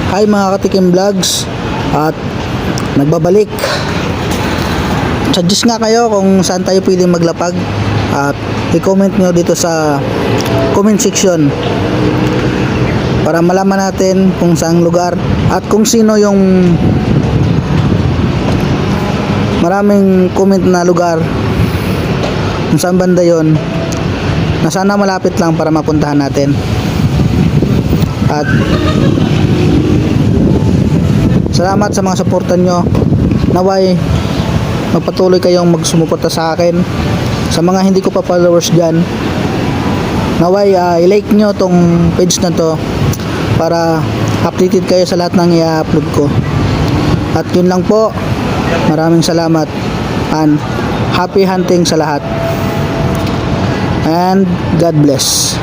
Hi mga Katikim Vlogs, at nagbabalik. Suggest nga kayo kung saan tayo pwedeng maglapag, at i-comment nyo dito sa comment section para malaman natin kung saang lugar at kung sino yung maraming comment na lugar, kung saan banda yon, na sana malapit lang para mapuntahan natin. At salamat sa mga suportan nyo. Naway magpatuloy kayong magsumuporta sa akin. Sa mga hindi ko pa followers dyan, naway i-like nyo tong page na to para updated kayo sa lahat ng i-upload ko. At yun lang po, maraming salamat and happy hunting sa lahat, and God bless.